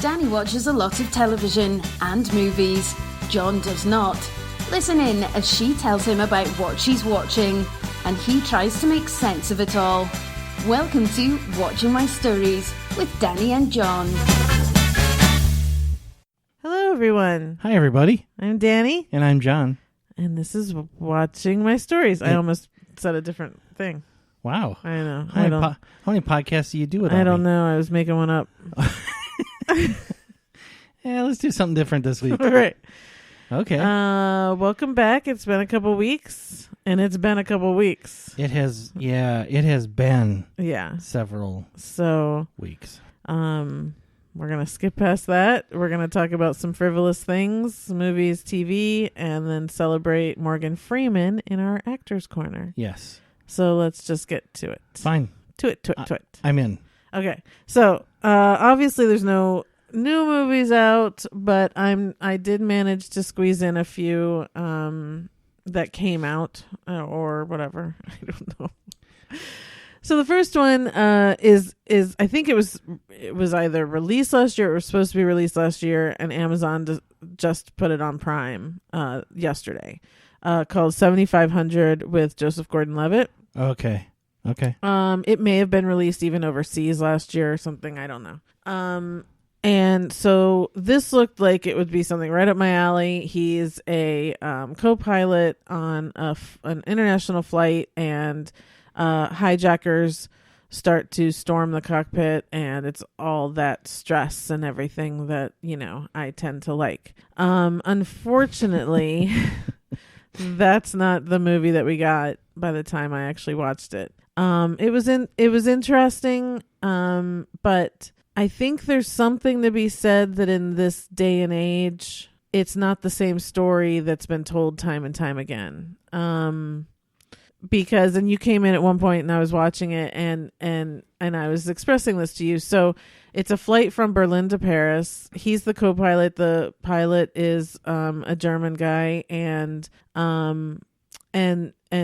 Danny watches a lot of television and movies. John does not. Listen in as she tells him about what she's watching, and he tries to make sense of it all. Welcome to Watching My Stories with Danny and John. Hello, everyone. Hi, everybody. I'm Danny. And I'm John. And this is Watching My Stories. I almost said a different thing. Wow. I know. How many podcasts do you do without I don't me? know. I was making one up. Yeah, let's do something different this week. All right. Okay. Welcome back. It's been a couple weeks. And it's been a couple weeks. It has been several weeks. We're going to skip past that. We're going to talk about some frivolous things, movies, TV, and then celebrate Morgan Freeman in our Actors Corner. Yes. So let's just get to it. Fine. To it. I'm in. Okay. So obviously there's no new movies out, but I did manage to squeeze in a few that came out or whatever. I don't know. So the first one is I think it was either released last year or was supposed to be released last year, and Amazon just put it on Prime yesterday, called 7500 with Joseph Gordon-Levitt. Okay. It may have been released even overseas last year or something. I don't know. And so this looked like it would be something right up my alley. He's a co-pilot on an international flight, and hijackers start to storm the cockpit, and it's all that stress and everything that, I tend to like. Unfortunately, that's not the movie that we got by the time I actually watched it. It was interesting, but I think there's something to be said that in this day and age, it's not the same story that's been told time and time again. Because, and you came in at one point and I was watching it and I was expressing this to you. So it's a flight from Berlin to Paris. He's the co-pilot. The pilot is a German guy, and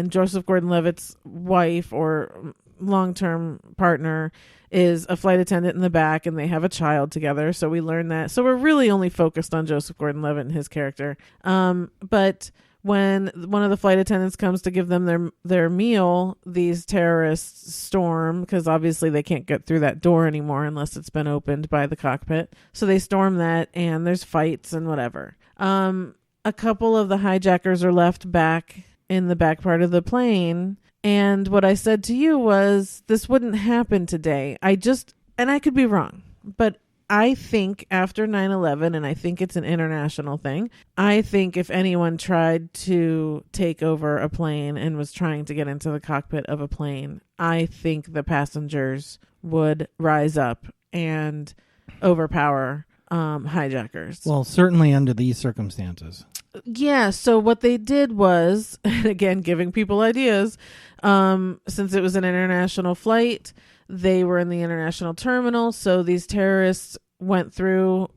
Joseph Gordon-Levitt's wife or long-term partner is a flight attendant in the back, and they have a child together. So we learn that. So we're really only focused on Joseph Gordon-Levitt and his character. But when one of the flight attendants comes to give them their meal, these terrorists storm, because obviously they can't get through that door anymore unless it's been opened by the cockpit. So they storm that, and there's fights and whatever. A couple of the hijackers are left back in the back part of the plane. And what I said to you was, this wouldn't happen today. And I could be wrong, but I think after 9/11, and I think it's an international thing, I think if anyone tried to take over a plane and was trying to get into the cockpit of a plane, I think the passengers would rise up and overpower hijackers. Well, certainly under these circumstances. Yeah, so what they did was, and again, giving people ideas, since it was an international flight, they were in the international terminal, so these terrorists went through,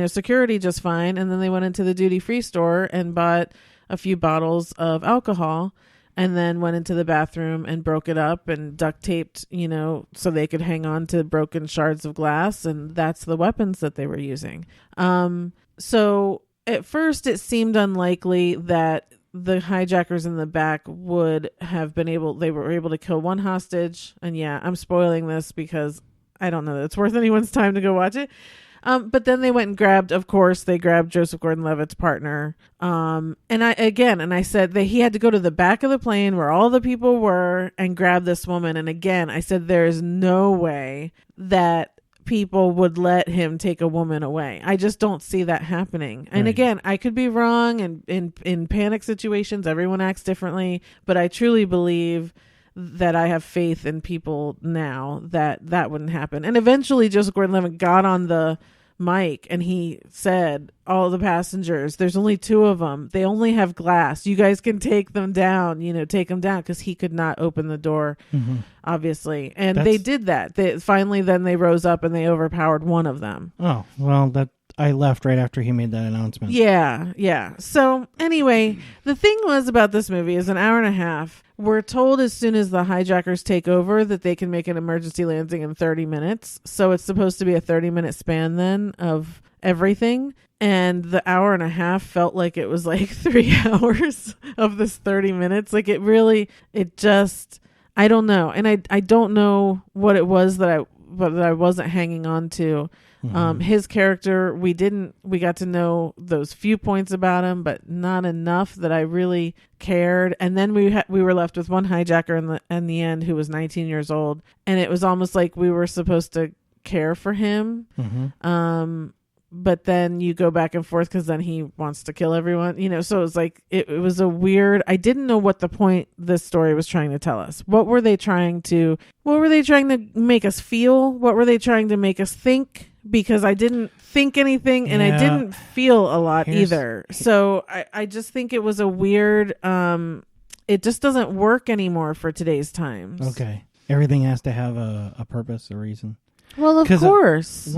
security just fine, and then they went into the duty-free store and bought a few bottles of alcohol, and then went into the bathroom and broke it up and duct taped, so they could hang on to broken shards of glass, and that's the weapons that they were using. So at first it seemed unlikely that the hijackers in the back would have they were able to kill one hostage. And yeah, I'm spoiling this because I don't know that it's worth anyone's time to go watch it. But then they went and grabbed Joseph Gordon-Levitt's partner. And I said that he had to go to the back of the plane where all the people were and grab this woman. And again, I said, there is no way that people would let him take a woman away. I just don't see that happening. And again, I could be wrong, and in panic situations, everyone acts differently, but I truly believe that I have faith in people now that wouldn't happen. And eventually Joseph Gordon-Levitt got on the mic and he said, all the passengers, there's only two of them. They only have glass. You guys can take them down, take them down, because he could not open the door, obviously. And they did that. Finally, then they rose up and they overpowered one of them. Oh, well, I left right after he made that announcement. Yeah. So anyway, the thing was about this movie is an hour and a half. We're told as soon as the hijackers take over that they can make an emergency landing in 30 minutes. So it's supposed to be a 30-minute span then of everything. And the hour and a half felt like it was like 3 hours of this 30 minutes. Like it just, I don't know. And I don't know what it was that I wasn't hanging on to. Mm-hmm. His character, we got to know those few points about him, but not enough that I really cared. And then we were left with one hijacker in the end who was 19 years old, and it was almost like we were supposed to care for him. Mm-hmm. But then you go back and forth because then he wants to kill everyone, so it was like it was a weird, I didn't know what the point this story was trying to tell us. What were they trying to make us feel? What were they trying to make us think? Because I didn't think anything and I didn't feel a lot either. So I just think it was a weird, it just doesn't work anymore for today's times. Okay. Everything has to have a purpose, a reason. Well, of course.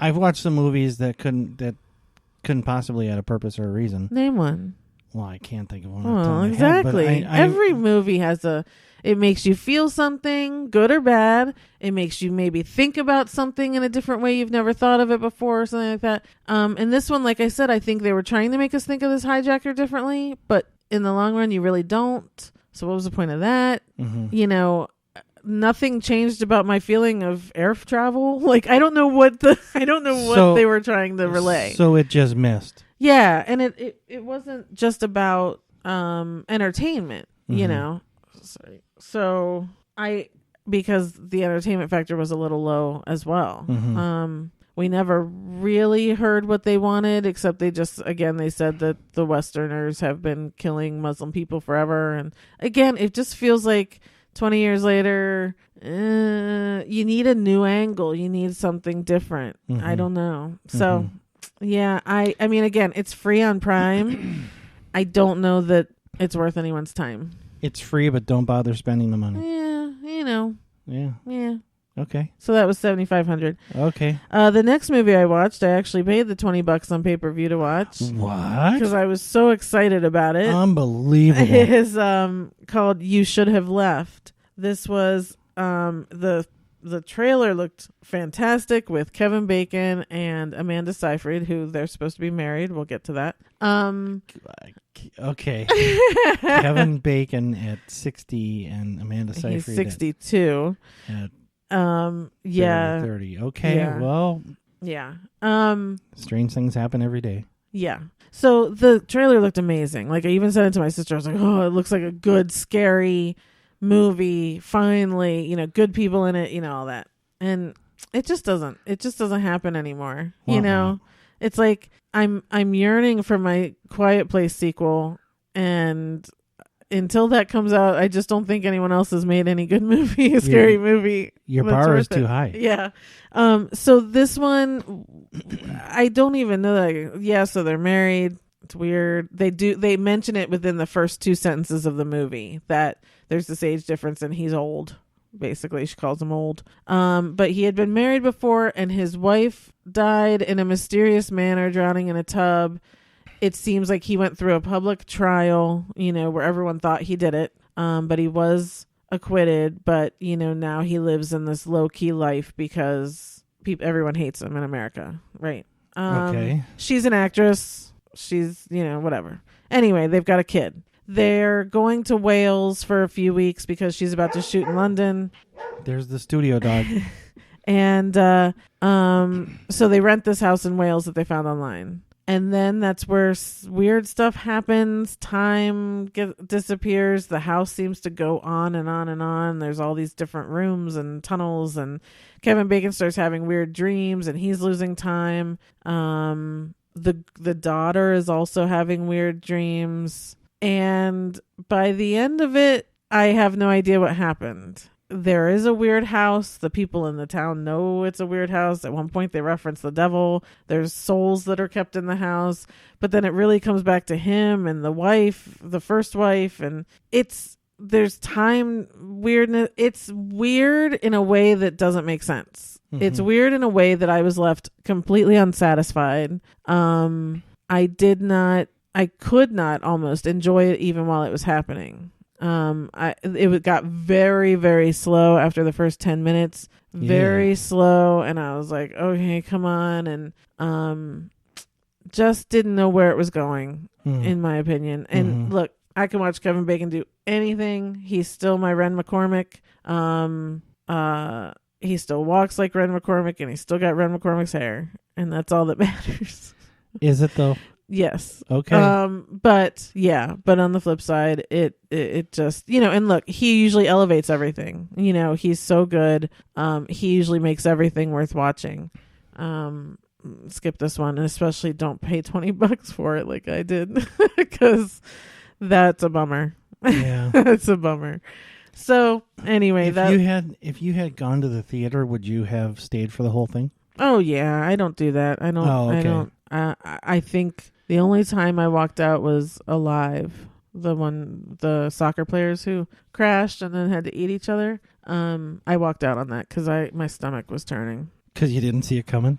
I've watched some movies that couldn't possibly have a purpose or a reason. Name one. Well, I can't think of one. Well, exactly. Every movie has it makes you feel something, good or bad. It makes you maybe think about something in a different way you've never thought of it before or something like that. And this one, like I said, I think they were trying to make us think of this hijacker differently, but in the long run, you really don't. So what was the point of that? Mm-hmm. Nothing changed about my feeling of air travel. Like, I don't know what they were trying to relay. So it just missed. Yeah. And it wasn't just about, entertainment, Mm-hmm. Sorry. So because the entertainment factor was a little low as well. Mm-hmm. We never really heard what they wanted, except they said that the Westerners have been killing Muslim people forever. And again, it just feels like 20 years later, you need a new angle. You need something different. Mm-hmm. I don't know. So, yeah, I mean, again, it's free on Prime. I don't know that it's worth anyone's time. It's free, but don't bother spending the money. Yeah, Yeah. Okay. So that was $7,500. Okay. The next movie I watched, I actually paid the $20 on pay-per-view to watch. What? Because I was so excited about it. Unbelievable. It is called You Should Have Left. This was the trailer looked fantastic with Kevin Bacon and Amanda Seyfried, who they're supposed to be married. We'll get to that. Okay. Kevin Bacon at 60 and Amanda Seyfried. He's 62. At 30. Okay. Yeah. Well. Yeah. Strange things happen every day. Yeah. So the trailer looked amazing. Like, I even said it to my sister. I was like, oh, it looks like a good, scary movie. Finally, good people in it, all that. And it just doesn't happen anymore. It's like I'm yearning for my Quiet Place sequel, and until that comes out, I just don't think anyone else has made any good movie, scary movie. Your bar is too high. Yeah. So this one, I don't even know that. So they're married. It's weird. They mention it within the first 2 sentences of the movie that there's this age difference and he's old. Basically, she calls him old. But he had been married before, and his wife died in a mysterious manner, drowning in a tub. It seems like he went through a public trial, where everyone thought he did it. But he was acquitted. But, now he lives in this low-key life because everyone hates him in America. Right. Okay. She's an actress. She's, whatever. Anyway, they've got a kid. They're going to Wales for a few weeks because she's about to shoot in London. There's the studio dog. And so they rent this house in Wales that they found online. And then that's where weird stuff happens. Time disappears. The house seems to go on and on and on. There's all these different rooms and tunnels. And Kevin Bacon starts having weird dreams, and he's losing time. The daughter is also having weird dreams. And by the end of it, I have no idea what happened. There is a weird house. The people in the town know it's a weird house. At one point, they reference the devil. There's souls that are kept in the house. But then it really comes back to him and the wife, the first wife. And there's time weirdness. It's weird in a way that doesn't make sense. Mm-hmm. It's weird in a way that I was left completely unsatisfied. I could not almost enjoy it even while it was happening. It got very, very slow after the first 10 minutes. Very slow, and I was like, okay, come on, and just didn't know where it was going, in my opinion. And look, I can watch Kevin Bacon do anything. He's still my Ren McCormick. He still walks like Ren McCormick, and he's still got Ren McCormick's hair, and that's all that matters. Is it though? Yes. Okay. But on the flip side, it just, and look, he usually elevates everything. He's so good. He usually makes everything worth watching. Skip this one, and especially don't pay $20 for it like I did, because that's a bummer. Yeah. It's a bummer. So anyway, if you had gone to the theater, would you have stayed for the whole thing? Oh yeah, I don't do that. I don't. Oh, okay. I think the only time I walked out was Alive, the soccer players who crashed and then had to eat each other. I walked out on that because my stomach was turning. Because you didn't see it coming?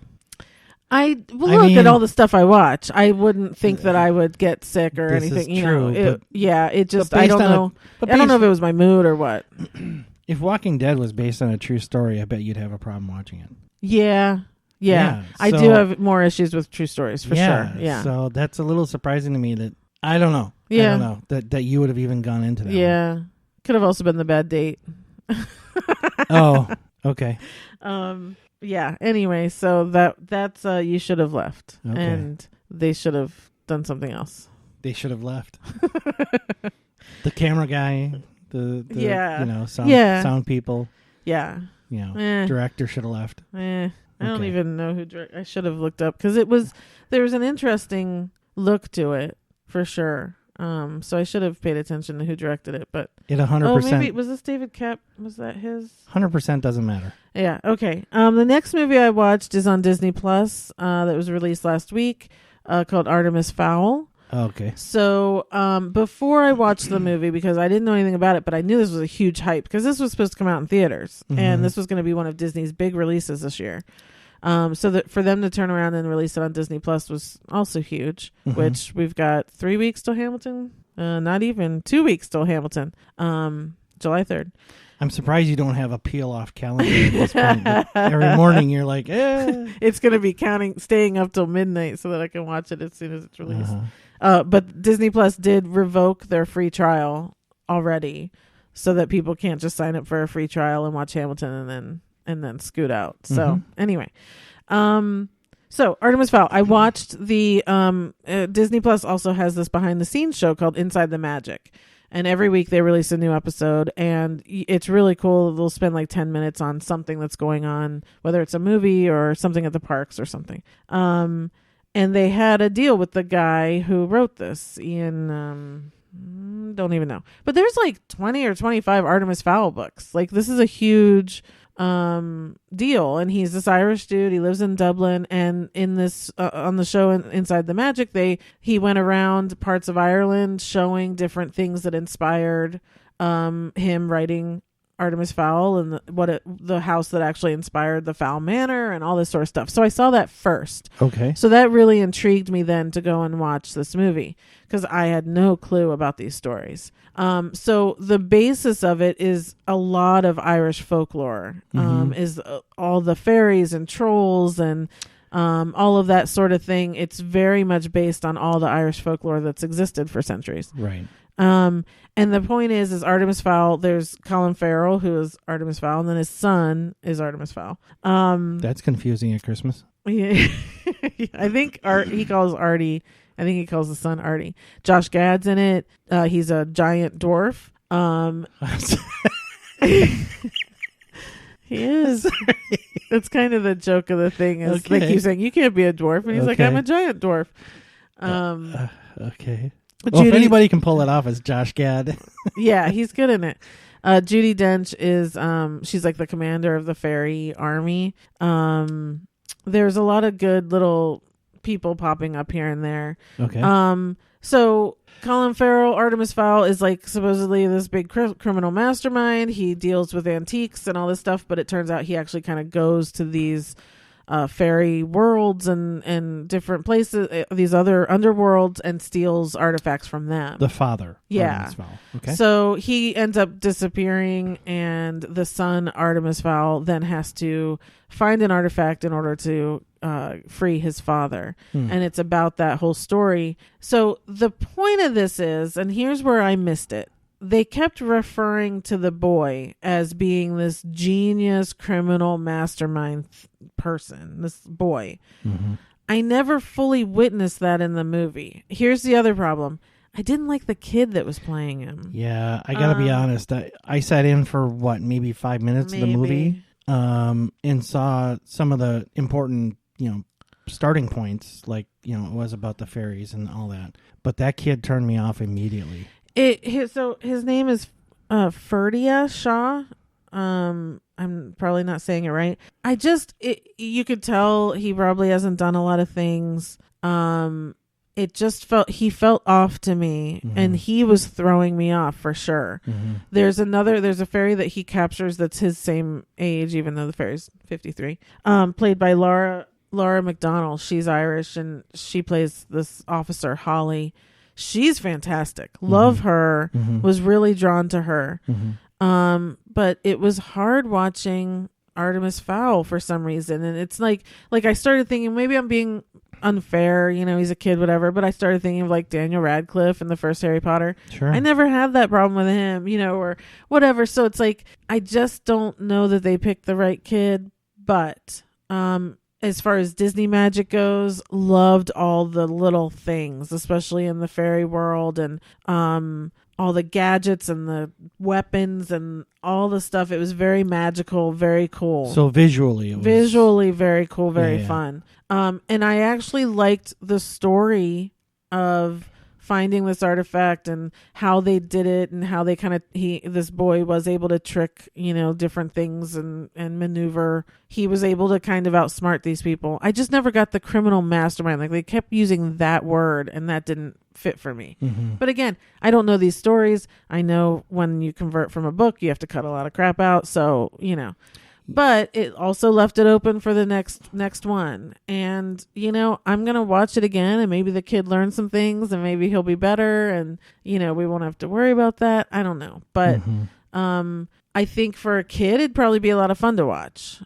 Look at all the stuff I watch. I wouldn't think that I would get sick or anything. Is true, it just, I don't know. I don't know if it was my mood or what. If Walking Dead was based on a true story, I bet you'd have a problem watching it. Yeah. I do have more issues with true stories for sure. Yeah. So that's a little surprising to me that I don't know. Yeah. I don't know that you would have even gone into that. Yeah. One. Could have also been the bad date. Oh, okay. Yeah. Anyway, so that's you should have left, and they should have done something else. They should have left. The camera guy, the sound people. Yeah. Director should have left. I don't even know who I should have looked up, because there was an interesting look to it for sure. So I should have paid attention to who directed it, but it 100%. Maybe was this David Koepp? Was that his? 100% doesn't matter. Yeah. Okay. The next movie I watched is on Disney Plus. That was released last week, called Artemis Fowl. Okay. So before I watched the movie, because I didn't know anything about it, but I knew this was a huge hype because this was supposed to come out in theaters, and this was going to be one of Disney's big releases this year. So that for them to turn around and release it on Disney Plus was also huge, which we've got 3 weeks till Hamilton. Not even 2 weeks till Hamilton. July 3rd. I'm surprised you don't have a peel off calendar at this point. Every morning you're like, It's going to be staying up till midnight so that I can watch it as soon as it's released. But Disney Plus did revoke their free trial already, so that people can't just sign up for a free trial and watch Hamilton and then scoot out. So anyway, so Artemis Fowl, I watched the Disney Plus also has this behind the scenes show called Inside the Magic, and every week they release a new episode, and it's really cool. They'll spend like 10 minutes on something that's going on, whether it's a movie or something at the parks or something. And they had a deal with the guy who wrote this, Ian, don't even know, but there's like 20 or 25 Artemis Fowl books. Like, this is a huge deal, and he's this Irish dude. He lives in Dublin, and in this on the show Inside the Magic, he went around parts of Ireland showing different things that inspired him writing Artemis Fowl, and the house that actually inspired the Fowl Manor and all this sort of stuff. So I saw that first. Okay. So that really intrigued me then to go and watch this movie, because I had no clue about these stories. So the basis of it is a lot of Irish folklore, is all the fairies and trolls and all of that sort of thing. It's very much based on all the Irish folklore that's existed for centuries. Right. And the point is Artemis Fowl, there's Colin Farrell, who is Artemis Fowl, and then his son is Artemis Fowl. That's confusing at Christmas. Yeah. I think he calls Artie, I think he calls the son Artie. Josh Gad's in it. He's a giant dwarf. He is. It's kind of the joke of the thing. Is they keep saying, you can't be a dwarf. And he's like, I'm a giant dwarf. Okay. Well, if anybody can pull it off, it's Josh Gad. Yeah, he's good in it. Judi Dench is, she's like the commander of the fairy army. There's a lot of good little people popping up here and there. Okay. So Colin Farrell, Artemis Fowl, is like supposedly this big criminal mastermind. He deals with antiques and all this stuff, but it turns out he actually kind of goes to these fairy worlds and different places, these other underworlds, and steals artifacts from them. The father. Yeah. Artemis Fowl. Okay. So he ends up disappearing, and the son, Artemis Fowl, then has to find an artifact in order to free his father. And it's about that whole story. So the point of this is, and here's where I missed it, they kept referring to the boy as being this genius criminal mastermind person, this boy. I never fully witnessed that in the movie. Here's the other problem. I didn't like the kid that was playing him. Yeah, I gotta be honest. I sat in for maybe 5 minutes of the movie, and saw some of the important, starting points, like, it was about the fairies and all that. But that kid turned me off immediately. So his name is Ferdia Shaw. I'm probably not saying it right. You could tell he probably hasn't done a lot of things. It just he felt off to me, and he was throwing me off for sure. There's a fairy that he captures that's his same age, even though the fairy's 53. Played by Laura McDonnell. She's Irish, and she plays this officer, Holly. She's fantastic. Love her. Was really drawn to her. But it was hard watching Artemis Fowl for some reason. And it's like I started thinking, maybe I'm being unfair, he's a kid, whatever. But I started thinking of like Daniel Radcliffe in the first Harry Potter. Sure. I never had that problem with him, or whatever. So it's like, I just don't know that they picked the right kid. But, as far as Disney magic goes, loved all the little things, especially in the fairy world, and all the gadgets and the weapons and all the stuff. It was very magical, very cool. So visually very cool, very fun. And I actually liked the story of finding this artifact and how they did it, and how they this boy was able to trick, different things and maneuver. He was able to kind of outsmart these people. I just never got the criminal mastermind. Like, they kept using that word, and that didn't fit for me. But again, I don't know these stories. I know when you convert from a book, you have to cut a lot of crap out. So, but it also left it open for the next one. And, I'm going to watch it again, and maybe the kid learns some things, and maybe he'll be better, and, we won't have to worry about that. I don't know. But, I think for a kid, it'd probably be a lot of fun to watch.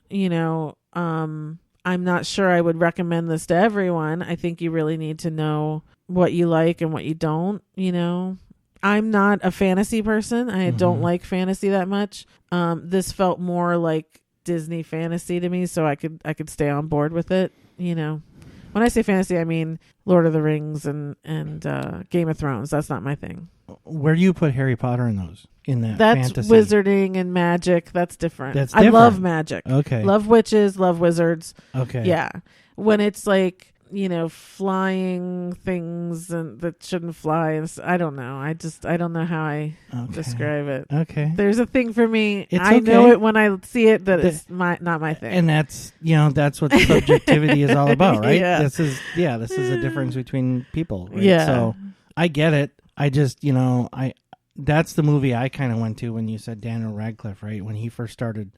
I'm not sure I would recommend this to everyone. I think you really need to know what you like and what you don't. I'm not a fantasy person. I don't like fantasy that much. This felt more like Disney fantasy to me, so I could stay on board with it. When I say fantasy, I mean Lord of the Rings and Game of Thrones. That's not my thing. Where do you put Harry Potter in those? That's fantasy? Wizarding and magic. That's different. I love magic. Okay. Love witches. Love wizards. Okay. Yeah. When it's like, flying things and that shouldn't fly. And I don't know. I don't know how I describe it. Okay. There's a thing for me. I know it when I see it that it's not my thing. And that's what subjectivity is all about, right? Yeah. This is a difference between people. Right? Yeah. So I get it. I just, that's the movie I kind of went to when you said Daniel Radcliffe, right? When he first started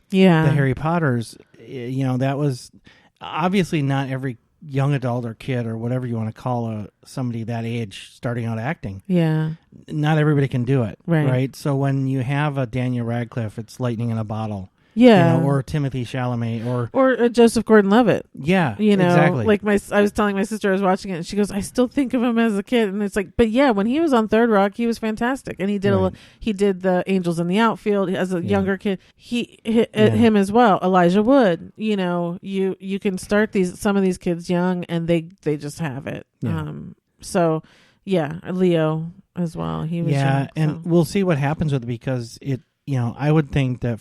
the Harry Potters, that was obviously not every young adult or kid or whatever you want to call somebody that age starting out acting. Yeah. Not everybody can do it. Right. So when you have a Daniel Radcliffe, it's lightning in a bottle. Yeah. Or Timothy Chalamet or Joseph Gordon-Levitt. Yeah. Exactly. Like I was telling my sister I was watching it, and she goes, I still think of him as a kid. And it's like, but yeah, when he was on Third Rock, he was fantastic. And he did he did the Angels in the Outfield as a younger kid. Him as well. Elijah Wood. You can start some of these kids young, and they just have it. Yeah. So yeah, Leo as well. He was young, and we'll see what happens with it, because it. I would think that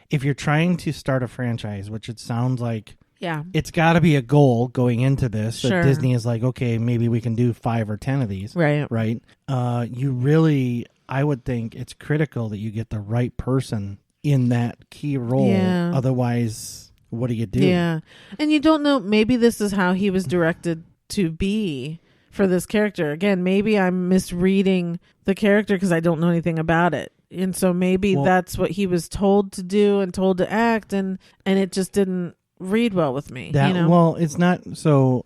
if you're trying to start a franchise, which it sounds like, it's got to be a goal going into this. Sure. That Disney is like, okay, maybe we can do 5 or 10 of these. Right. You really, I would think it's critical that you get the right person in that key role. Yeah. Otherwise, what do you do? Yeah. And you don't know, maybe this is how he was directed to be for this character. Again, maybe I'm misreading the character because I don't know anything about it. And so maybe that's what he was told to do and told to act, and it just didn't read well with me. Well, it's not so.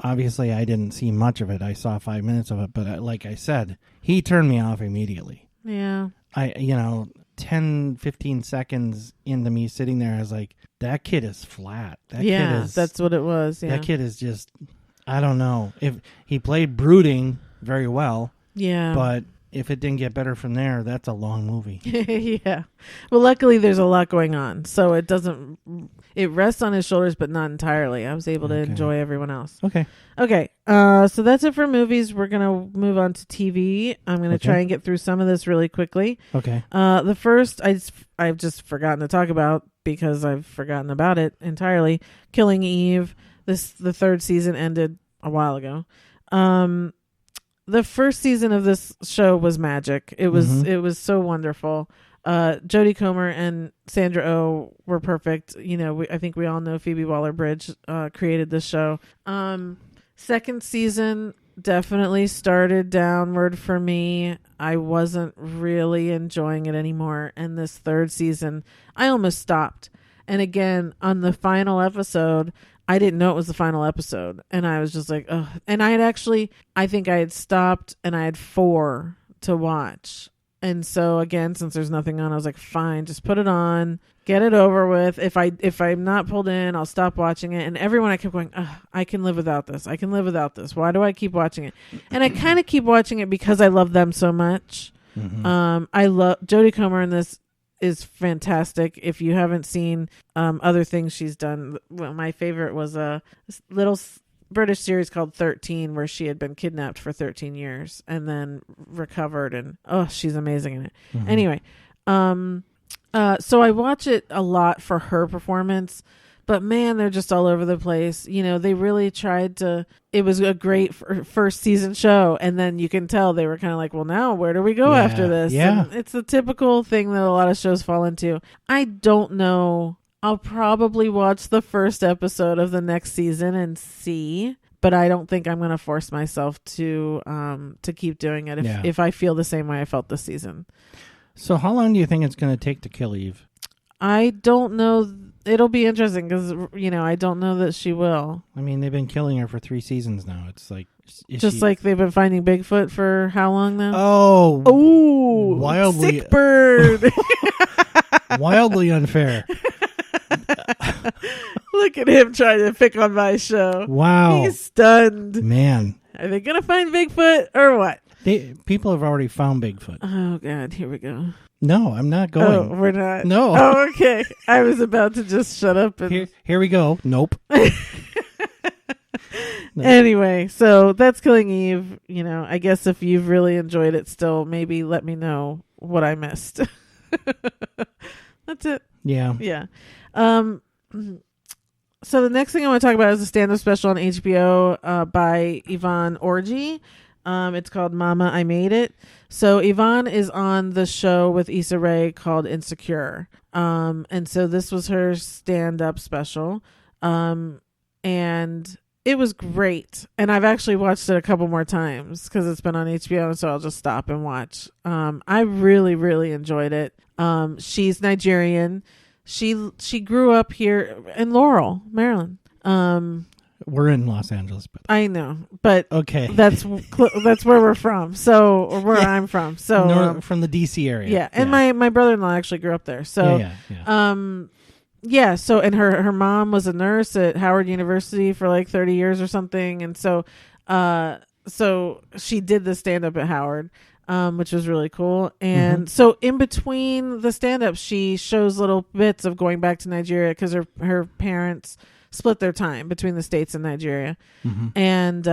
Obviously, I didn't see much of it. I saw 5 minutes of it, but like I said, he turned me off immediately. Yeah. 10, 15 seconds into me sitting there, I was like, that kid is flat. Kid is, that's what it was. Yeah. That kid is just, I don't know. If he played brooding very well. Yeah. But if it didn't get better from there, that's a long movie. Yeah. Well, luckily there's a lot going on. So it rests on his shoulders, but not entirely. I was able to enjoy everyone else. Okay. So that's it for movies. We're going to move on to TV. I'm going to try and get through some of this really quickly. Okay. The first I've just forgotten to talk about because I've forgotten about it entirely. Killing Eve. The third season ended a while ago. The first season of this show was magic. It was so wonderful. Jodie Comer and Sandra Oh were perfect. I think we all know Phoebe Waller-Bridge created this show. Second season definitely started downward for me. I wasn't really enjoying it anymore. And this third season, I almost stopped. And again, on the final episode, I didn't know it was the final episode. And I was just like, ugh. And I think I had stopped and I had 4 to watch. And so again, since there's nothing on, I was like, fine, just put it on, get it over with. If I'm not pulled in, I'll stop watching it. And everyone, I kept going, I can live without this. I can live without this. Why do I keep watching it? And I kind of keep watching it because I love them so much. Mm-hmm. I love Jodie Comer in this is fantastic. If you haven't seen other things she's done, my favorite was a little British series called 13, where she had been kidnapped for 13 years and then recovered, and she's amazing in it. Mm-hmm. Anyway, so I watch it a lot for her performance, but man, they're just all over the place. They really tried to. It was a great first season show, and then you can tell they were kind of like, well, now where do we go after this? Yeah, and it's the typical thing that a lot of shows fall into. I don't know. I'll probably watch the first episode of the next season and see, but I don't think I'm going to force myself to keep doing it if I feel the same way I felt this season. So how long do you think it's going to take to kill Eve? I don't know. It'll be interesting because, I don't know that she will. I mean, they've been killing her for 3 seasons now. It's like... like they've been finding Bigfoot for how long now? Oh, wildly... Sick bird! Wildly unfair. Look at him trying to pick on my show. Wow. He's stunned. Man. Are they going to find Bigfoot or what? People have already found Bigfoot. Oh, God. Here we go. No, I'm not going. Oh, we're not? No. Oh, okay. I was about to just shut up. And... Here we go. Nope. No. Anyway, so that's Killing Eve. I guess if you've really enjoyed it still, maybe let me know what I missed. That's it. Yeah. Yeah. So the next thing I want to talk about is a stand-up special on HBO by Yvonne Orji. It's called Momma, I Made It. So Yvonne is on the show with Issa Rae called Insecure. And so this was her stand-up special. And it was great. And I've actually watched it a couple more times because it's been on HBO, so I'll just stop and watch. I really, really enjoyed it. She's Nigerian. She grew up here in Laurel, Maryland. We're in Los Angeles, but I know, but okay, that's where we're from. So, or where I'm from. So, from the DC area. Yeah, and my brother-in-law actually grew up there. So, So, and her mom was a nurse at Howard University for like 30 years or something, and so she did the stand-up at Howard. Which was really cool. And so in between the stand-up, she shows little bits of going back to Nigeria because her parents split their time between the States and Nigeria. Mm-hmm. And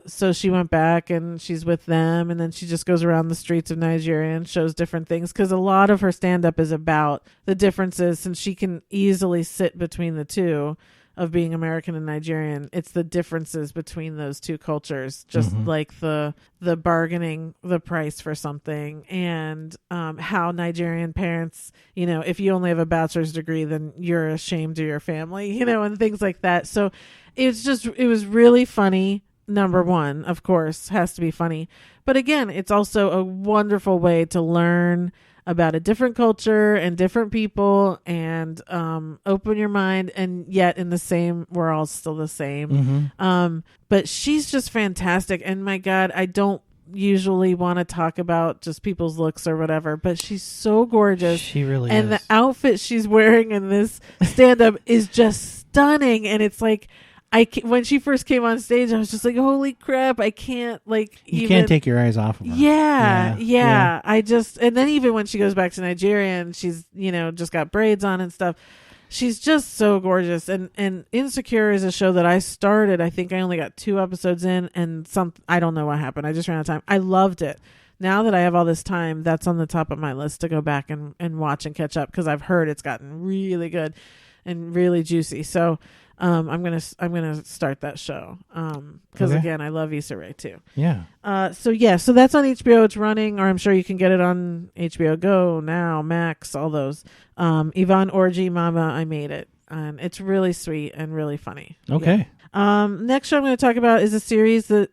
so she went back and she's with them, and then she just goes around the streets of Nigeria and shows different things because a lot of her stand-up is about the differences, since she can easily sit between the two of being American and Nigerian. It's the differences between those two cultures, just like the bargaining the price for something, and how Nigerian parents, you know, if you only have a bachelor's degree, then you're ashamed of your family, you know, and things like that. So it was really funny. Number one, of course, has to be funny. But again, it's also a wonderful way to learn about a different culture and different people, and open your mind, and yet in the same, we're all still the same. But she's just fantastic. And my God, I don't usually want to talk about just people's looks or whatever, but she's so gorgeous. She really and is. The outfit she's wearing in this stand-up is just stunning. And it's like, when she first came on stage, I was just like, holy crap, I can't you can't take your eyes off of her. Yeah. And then even when she goes back to Nigeria and she's, you know, just got braids on and stuff, she's just so gorgeous. And Insecure is a show that I started. I think I only got 2 episodes in, and I don't know what happened. I just ran out of time. I loved it. Now that I have all this time, that's on the top of my list to go back and watch and catch up, because I've heard it's gotten really good and really juicy. So I'm gonna start that show because again, I love Issa Rae too. Yeah. So that's on HBO. It's running, or I'm sure you can get it on HBO Go now, Max, all those. Yvonne Orji, Momma, I Made It, and it's really sweet and really funny. Okay. Yeah. Next show I'm going to talk about is a series that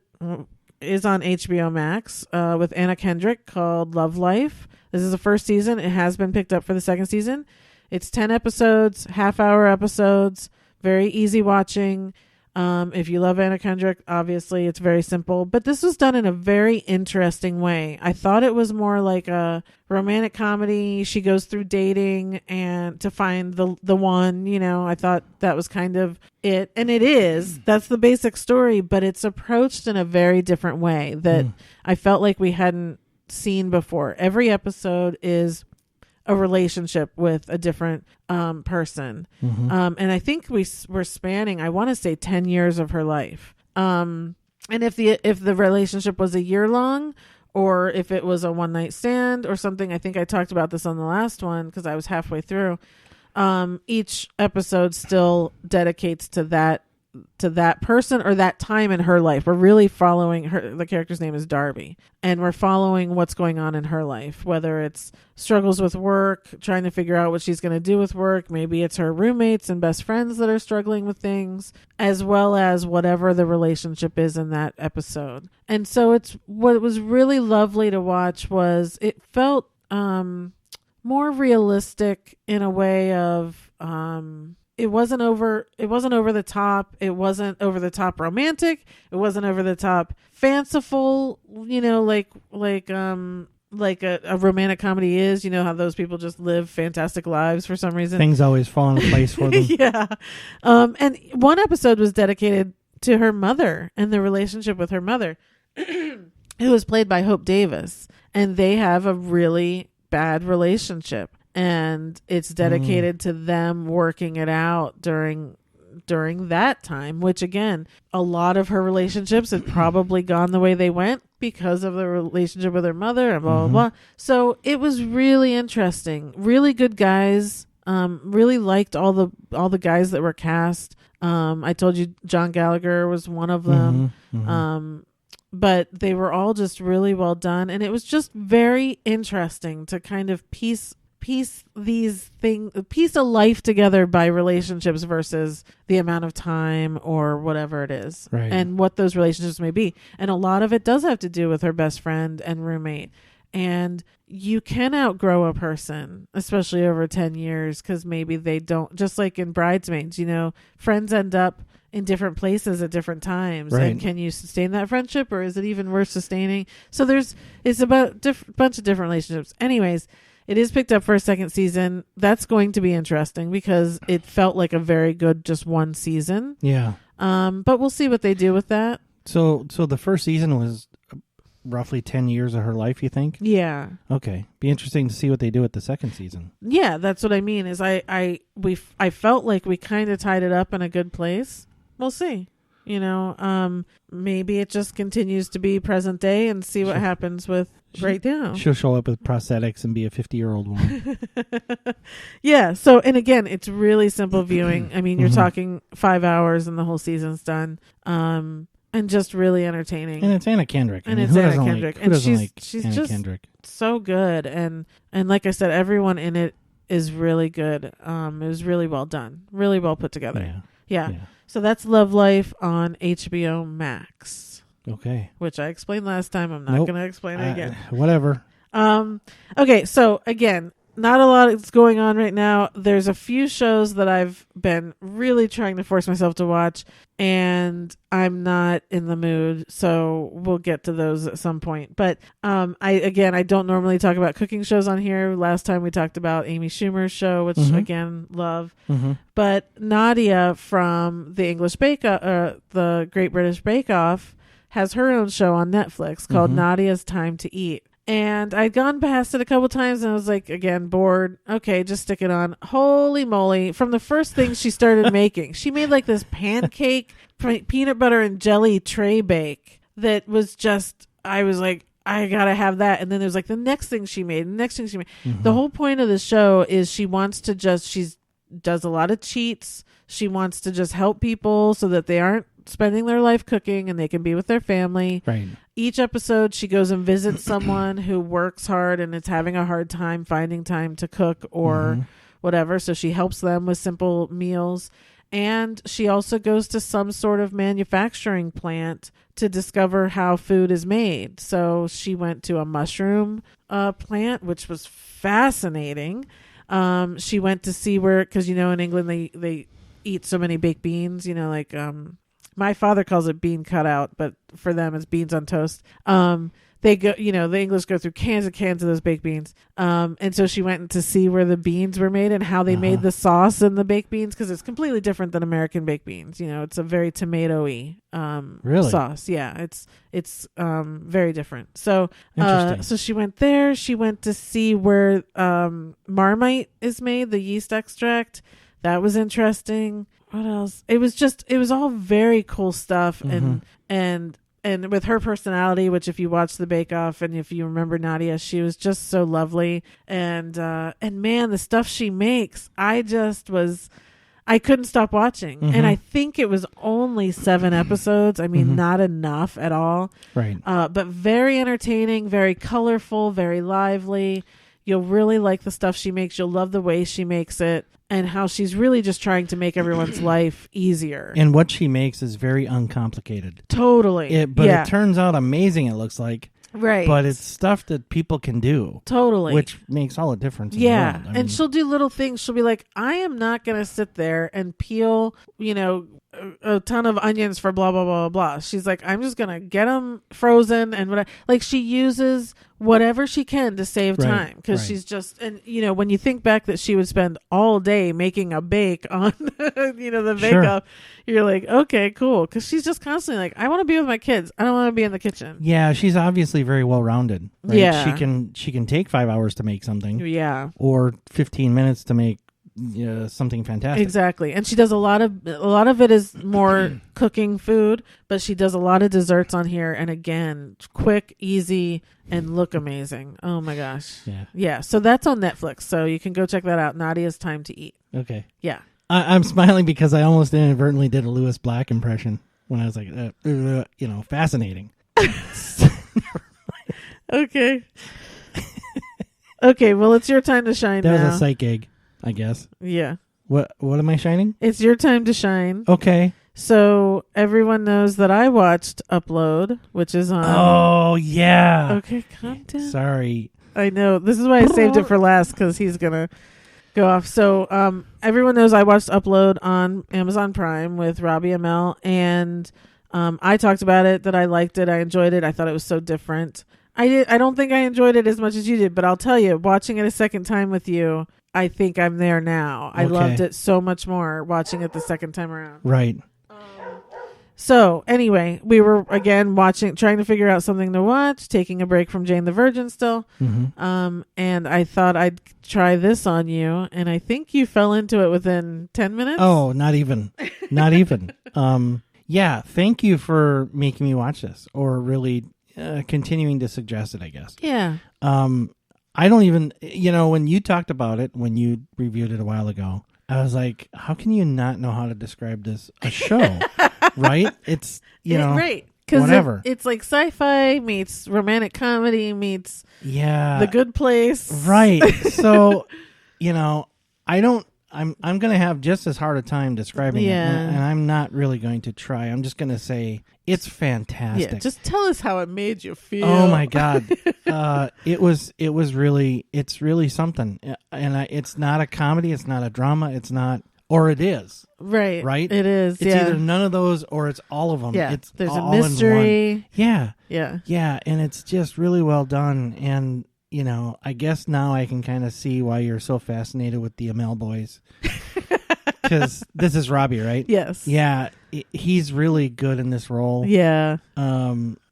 is on HBO Max with Anna Kendrick called Love Life. This is the first season. It has been picked up for the second season. It's 10 episodes, half-hour episodes. Very easy watching. If you love Anna Kendrick, obviously it's very simple, but this was done in a very interesting way. I thought it was more like a romantic comedy. She goes through dating and to find the one, you know. I thought that was kind of it, and it is. That's the basic story, but it's approached in a very different way that I felt like we hadn't seen before. Every episode is a relationship with a different person. And I think we're spanning, I want to say 10 years of her life. And if the relationship was a year long, or if it was a one night stand or something, I think I talked about this on the last one because I was halfway through. Each episode still dedicates to that person or that time in her life. We're really following her. The character's name is Darby, and we're following what's going on in her life, whether it's struggles with work, trying to figure out what she's going to do with work. Maybe it's her roommates and best friends that are struggling with things, as well as whatever the relationship is in that episode. And so it's, what was really lovely to watch was it felt more realistic in a way of it wasn't over the top. It wasn't over the top romantic. It wasn't over the top fanciful, you know, like a romantic comedy is, you know, how those people just live fantastic lives for some reason. Things always fall into place for them. Yeah. And one episode was dedicated to her mother and the relationship with her mother, who was played by Hope Davis. And they have a really bad relationship. And it's dedicated to them working it out during that time, which again, a lot of her relationships had probably gone the way they went because of the relationship with her mother and blah, blah, blah. So it was really interesting. Really good guys. Really liked all the guys that were cast. I told you John Gallagher was one of them. But they were all just really well done. And it was just very interesting to kind of piece a life together by relationships versus the amount of time or whatever it is, right, and what those relationships may be. And a lot of it does have to do with her best friend and roommate. And you can outgrow a person, especially over 10 years, because maybe they don't, just like in Bridesmaids, you know, friends end up in different places at different times. Right. And can you sustain that friendship, or is it even worth sustaining? So it's about bunch of different relationships. Anyways, it is picked up for a second season. That's going to be interesting because it felt like a very good just one season. Yeah. But we'll see what they do with that. So the first season was roughly 10 years of her life, you think? Yeah. Okay. Be interesting to see what they do with the second season. Yeah, that's what I mean is I felt like we kind of tied it up in a good place. We'll see. Maybe it just continues to be present day and see what happens with right now. She'll show up with prosthetics and be a 50-year-old woman. Yeah. So, and again, it's really simple viewing. I mean, you're talking 5 hours and the whole season's done. And just really entertaining. And it's Anna Kendrick. And it's Anna Kendrick. Who doesn't like she's Anna just Kendrick? So good. And like I said, everyone in it is really good. It was really well done. Really well put together. Yeah. So that's Love Life on HBO Max. Okay. Which I explained last time. I'm not going to explain it again. Whatever. Okay. So again, not a lot is going on right now. There's a few shows that I've been really trying to force myself to watch, and I'm not in the mood. So we'll get to those at some point. But I don't normally talk about cooking shows on here. Last time we talked about Amy Schumer's show, which again, love. But Nadiya from the Great British Bake Off has her own show on Netflix called Nadiya's Time to Eat. And I'd gone past it a couple times and I was like, again, bored. Okay, just stick it on. Holy moly. From the first thing she started making, she made like this pancake, peanut butter and jelly tray bake that was just, I was like, I gotta have that. And then there's like the next thing she made. The whole point of the show is she does a lot of cheats. She wants to just help people so that they aren't spending their life cooking and they can be with their family. Right. Each episode she goes and visits someone who works hard and is having a hard time finding time to cook or whatever. So she helps them with simple meals. And she also goes to some sort of manufacturing plant to discover how food is made. So she went to a mushroom plant, which was fascinating. She went to see where, because in England they eat so many baked beans, my father calls it bean cutout, but for them it's beans on toast. They go, the English go through cans and cans of those baked beans. And so she went to see where the beans were made and how they made the sauce in the baked beans, because it's completely different than American baked beans. It's a very tomato-y really? Sauce. Yeah, it's very different. So so she went there. She went to see where Marmite is made, the yeast extract. That was interesting. What else? It was all very cool stuff. And with her personality, which if you watch the Bake Off and if you remember Nadiya, she was just so lovely. And man, the stuff she makes, I couldn't stop watching. And I think it was only 7 episodes. I mean, not enough at all. Right. But very entertaining, very colorful, very lively. You'll really like the stuff she makes. You'll love the way she makes it and how she's really just trying to make everyone's life easier. And what she makes is very uncomplicated. Totally. It turns out amazing, it looks like. Right. But it's stuff that people can do. Totally. Which makes all the difference in the world. And she'll do little things. She'll be like, I am not going to sit there and peel, a ton of onions for blah, blah, blah, blah. She's like, I'm just going to get them frozen and whatever. Like, she uses whatever she can to save time, because she's just, and when you think back that she would spend all day making a bake on the Bake Off, you're like, okay, cool, because she's just constantly like, I want to be with my kids, I don't want to be in the kitchen. Yeah, she's obviously very well rounded, right? Yeah, she can take 5 hours to make something, or 15 minutes to make something fantastic. Exactly. And she does a lot of it is more cooking food, but she does a lot of desserts on here, and again, quick, easy, and look amazing. Oh my gosh. Yeah, so that's on Netflix, so you can go check that out. Nadiya's Time to Eat. Okay. Yeah. I'm smiling because I almost inadvertently did a Lewis Black impression when I was like fascinating. Okay. Okay, well, it's your time to shine now. That was a psych egg, I guess. Yeah. What am I shining? It's your time to shine. Okay. So everyone knows that I watched Upload, which is on... Oh, yeah. Okay, calm down. Sorry. I know. This is why I saved it for last, because he's going to go off. So everyone knows I watched Upload on Amazon Prime with Robbie Amell, and I talked about it, that I liked it. I enjoyed it. I thought it was so different. I don't think I enjoyed it as much as you did, but I'll tell you, watching it a second time with you, I think I'm there now. I loved it so much more watching it the second time around. Right. So anyway, we were again trying to figure out something to watch, taking a break from Jane the Virgin still. And I thought I'd try this on you, and I think you fell into it within 10 minutes. Oh, not even. yeah, thank you for making me watch this, or really continuing to suggest it, I guess. Yeah. I don't even, when you talked about it, when you reviewed it a while ago, I was like, how can you not know how to describe this a show? Right? It's, right. Whatever. It's like sci-fi meets romantic comedy meets The Good Place. Right. So, I'm going to have just as hard a time describing it, and I'm not really going to try. I'm just going to say it's fantastic. Yeah, just tell us how it made you feel. Oh my God. It's really something. And it's not a comedy, it's not a drama, it's not, or it is. Right. Right? It is. It's either none of those or it's all of them. Yeah. There's all a mystery. In one. Yeah. Yeah. Yeah. And it's just really well done. And, I guess now I can kind of see why you're so fascinated with the Amell boys. Because this is Robbie, right? Yes. Yeah. He's really good in this role. Yeah.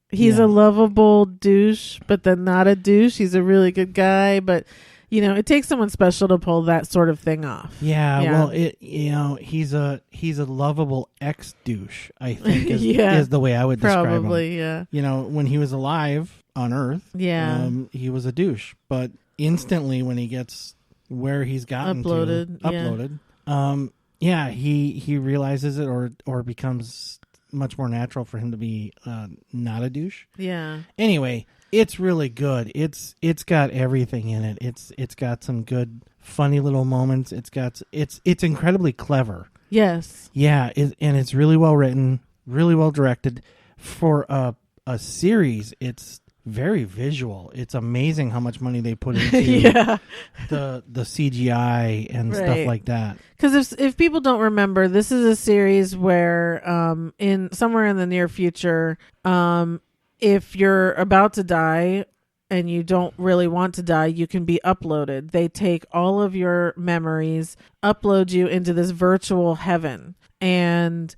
He's a lovable douche, but then not a douche. He's a really good guy, but it takes someone special to pull that sort of thing off. Yeah. Well, he's a lovable ex-douche, I think is the way I would describe him. Probably, yeah. When he was alive on Earth, he was a douche, but instantly when he gets where he's gotten uploaded, he realizes it or becomes much more natural for him to be not a douche. Yeah. Anyway, it's really good. It's got everything in it. It's got some good, funny little moments. It's incredibly clever. Yes. Yeah, and it's really well written, really well directed. For a series, it's very visual. It's amazing how much money they put into the CGI and stuff like that. Because if people don't remember, this is a series where in somewhere in the near future, if you're about to die and you don't really want to die, you can be uploaded. They take all of your memories, upload you into this virtual heaven, and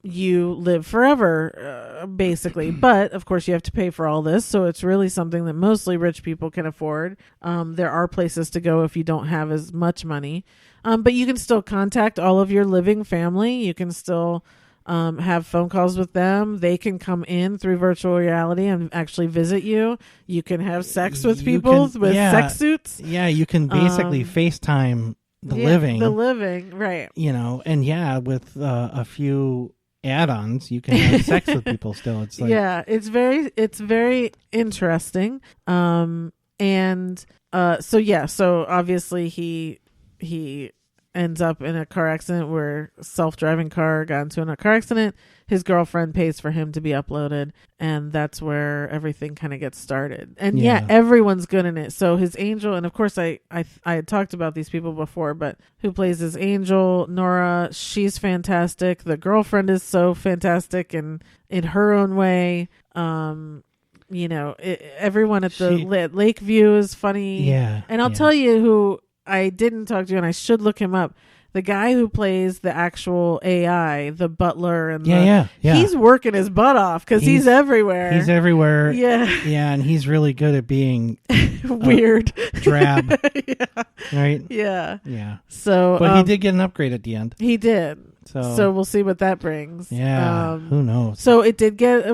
you live forever, basically. But of course you have to pay for all this, so it's really something that mostly rich people can afford. There are places to go if you don't have as much money, but you can still contact all of your living family. You can still have phone calls with them. They can come in through virtual reality and actually visit you. You can have sex with people with sex suits. Yeah, you can basically FaceTime the living, right. And with a few add-ons, you can have sex with people still. It's like, it's very interesting. So obviously he ends up in a car accident where self-driving car got into a car accident. His girlfriend pays for him to be uploaded, and that's where everything kind of gets started. And everyone's good in it. So his angel, and of course I had talked about these people before, but who plays his angel, Nora, she's fantastic. The girlfriend is so fantastic and in her own way. Everyone at the Lakeview is funny. Yeah. And I'll tell you who I didn't talk to, and I should look him up. The guy who plays the actual AI, the butler, and he's working his butt off because he's everywhere. He's everywhere. Yeah, and he's really good at being weird, drab. Right. Yeah. So, but he did get an upgrade at the end. He did. So we'll see what that brings. Yeah. Who knows? So it did get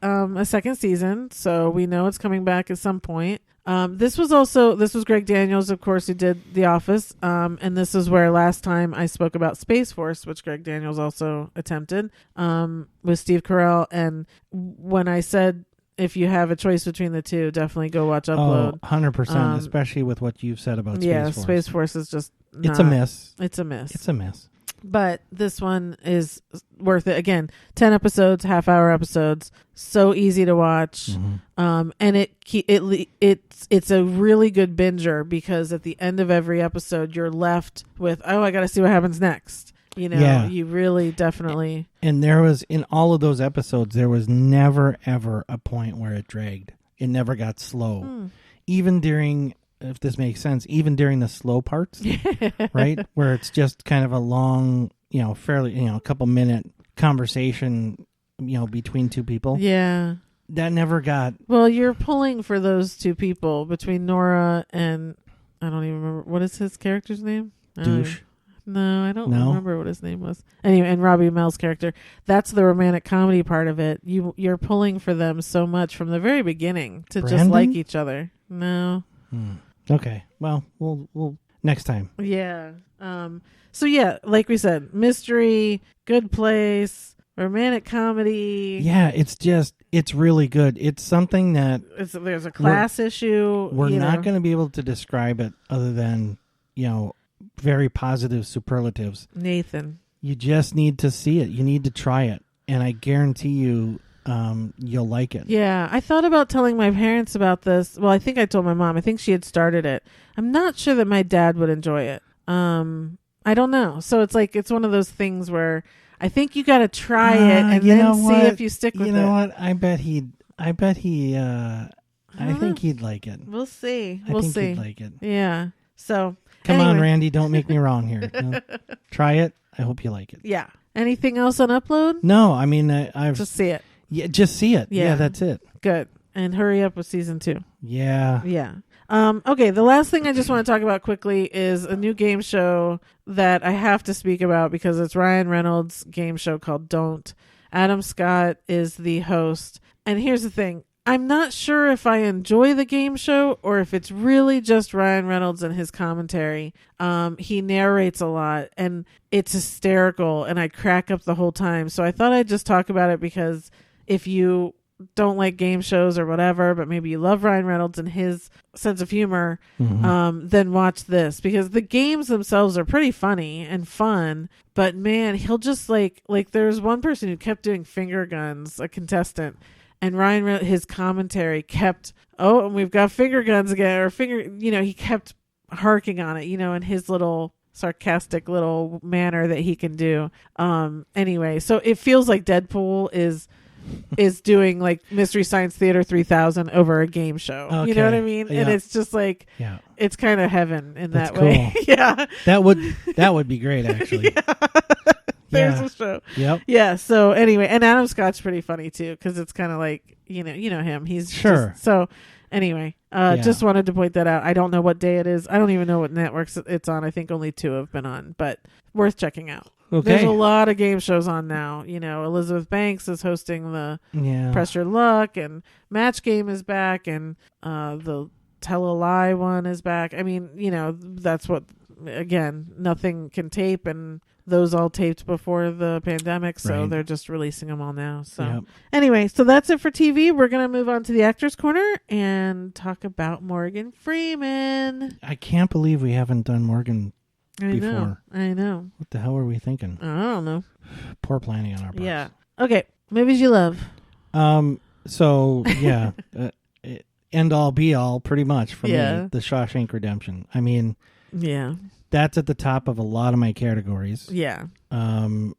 a second season. So we know it's coming back at some point. This was Greg Daniels, of course, who did The Office. And this is where last time I spoke about Space Force, which Greg Daniels also attempted, with Steve Carell. And when I said, if you have a choice between the two, definitely go watch Upload. 100%, especially with what you've said about Space Force. Yeah, Space Force is just it's a miss. It's a miss. It's a miss. But this one is worth it. Again, 10 episodes, half-hour episodes, so easy to watch. Mm-hmm. And it's a really good binger because at the end of every episode, you're left with, I got to see what happens next. You really definitely. And there was, in all of those episodes, there was never, ever a point where it dragged. It never got slow. Even during, if this makes sense, even during the slow parts, right? Where it's just kind of a long, fairly, a couple minute conversation, between two people. Yeah. That never got. Well, you're pulling for those two people between Nora and, I don't even remember, what is his character's name? Douche. No, I don't remember what his name was. Anyway, and Robbie Amell's character, that's the romantic comedy part of it. You're pulling for them so much from the very beginning to just like each other. No. Okay. Well, we'll next time. Yeah. So yeah, like we said, mystery, good place, romantic comedy. Yeah, it's really good. It's something that there's a class issue. We're not going to be able to describe it other than, very positive superlatives. Nathan. You just need to see it. You need to try it. And I guarantee you, you'll like it. Yeah. I thought about telling my parents about this. Well, I think I told my mom. I think she had started it. I'm not sure that my dad would enjoy it. I don't know. So it's one of those things where I think you got to try it and then see if you stick with it. You know what? I think he'd like it. We'll see. I think he'd like it. Yeah. So Come on, Randy, don't make me wrong here. Try it. I hope you like it. Yeah. Anything else on Upload? No, I mean, I've just see it. Yeah, just see it. Yeah, that's it. Good. And hurry up with season 2. Yeah. Yeah. Okay, the last thing I just want to talk about quickly is a new game show that I have to speak about because it's Ryan Reynolds' game show called Don't. Adam Scott is the host. And here's the thing. I'm not sure if I enjoy the game show or if it's really just Ryan Reynolds and his commentary. He narrates a lot and it's hysterical and I crack up the whole time. So I thought I'd just talk about it because if you don't like game shows or whatever, but maybe you love Ryan Reynolds and his sense of humor, then watch this because the games themselves are pretty funny and fun. But man, he'll just like there's one person who kept doing finger guns, a contestant. And his commentary kept, and we've got finger guns again, or he kept harking on it, in his little sarcastic little manner that he can do. Anyway, so it feels like Deadpool is doing like Mystery Science Theater 3000 over a game show. Okay. You know what I mean? Yeah. And it's just like, it's kind of heaven in that way. Cool. Yeah. That would be great, actually. Yeah. There's a show. Yep. Yeah. So anyway, and Adam Scott's pretty funny too, because it's kind of like you know him. He's sure. So anyway, just wanted to point that out. I don't know what day it is. I don't even know what networks it's on. I think only 2 have been on, but worth checking out. Okay. There's a lot of game shows on now. Elizabeth Banks is hosting the Press Your Luck, and Match Game is back, and the Tell a Lie one is back. I mean, that's what. Again, nothing can tape, and those all taped before the pandemic, so they're just releasing them all now. So anyway, so that's it for TV. We're going to move on to the Actors Corner and talk about Morgan Freeman. I can't believe we haven't done Morgan before. I know. What the hell were we thinking? I don't know. Poor planning on our part. Yeah. Okay. Movies you love. So, yeah. End all be all pretty much for me. The Shawshank Redemption. I mean... Yeah. That's at the top of a lot of my categories. Yeah. And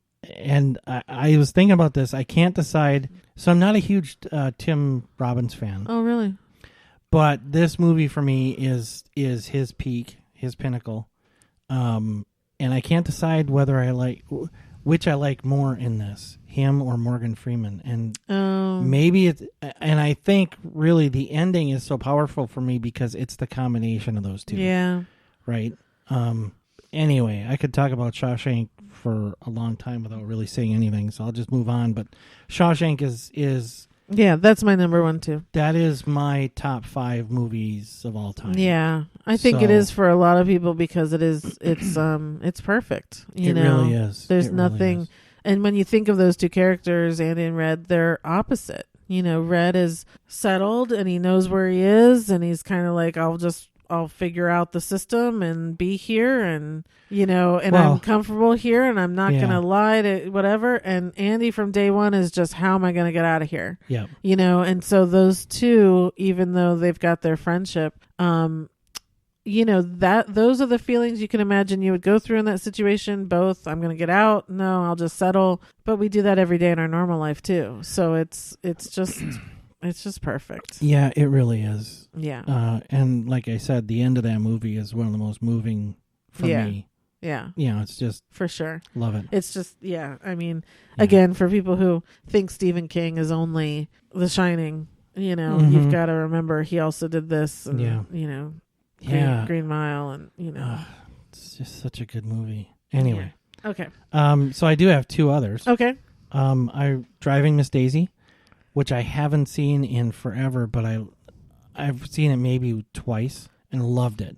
I was thinking about this. I can't decide. So I'm not a huge Tim Robbins fan. Oh, really? But this movie for me is his peak, his pinnacle. And I can't decide whether which I like more in this, him or Morgan Freeman. And maybe and I think really the ending is so powerful for me because it's the combination of those two. Yeah. Right. Anyway, I could talk about Shawshank for a long time without really saying anything, so I'll just move on. But Shawshank is that's my number 1 too. That is my top 5 movies of all time. Yeah, I think it is for a lot of people because it's perfect. It really is. There's nothing, is. And when you think of those two characters, Andy and Red, they're opposite. Red is settled and he knows where he is, and he's kind of like, I'll figure out the system and be here and, I'm comfortable here and I'm not going to lie to whatever. And Andy from day one is just, how am I going to get out of here? Yeah. And so those two, even though they've got their friendship, those are the feelings you can imagine you would go through in that situation. Both, I'm going to get out. No, I'll just settle. But we do that every day in our normal life too. So it's just... It's just perfect. Yeah, it really is. Yeah. And like I said, the end of that movie is one of the most moving for me. Yeah. It's just... For sure. Love it. It's just, I mean, again, for people who think Stephen King is only The Shining, you've got to remember he also did this and, Green Mile and, It's just such a good movie. Anyway. Yeah. Okay. So I do have two others. Okay. Driving Miss Daisy, which I haven't seen in forever, but I've seen it maybe twice and loved it.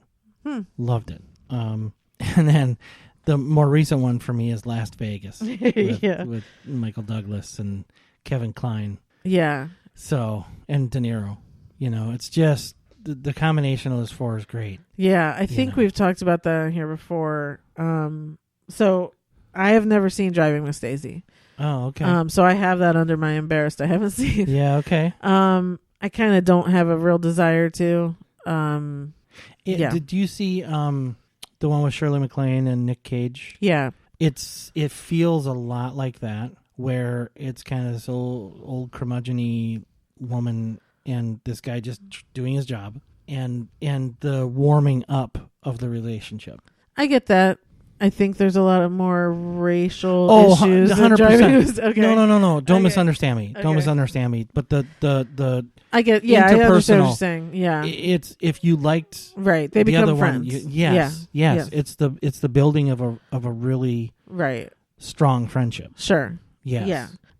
Loved it. And then the more recent one for me is Las Vegas with Michael Douglas and Kevin Kline. Yeah. So, and De Niro. It's just the combination of those four is great. Yeah, I think we've talked about that here before. So I have never seen Driving Miss Daisy. Oh, okay. So I have that under my embarrassed. I haven't seen. Yeah, okay. I kind of don't have a real desire to. Did you see the one with Shirley MacLaine and Nick Cage? Yeah. It feels a lot like that, where it's kind of this old curmudgeon-y woman and this guy just doing his job, and the warming up of the relationship. I get that. I think there's a lot of more racial issues. 100%. Okay. No. Don't misunderstand me. Okay. Don't misunderstand me. But the I get. Yeah, I understand what you're saying. Yeah, it's if you liked they become other friends. One, yes. It's the building of a really strong friendship. Sure. Yes.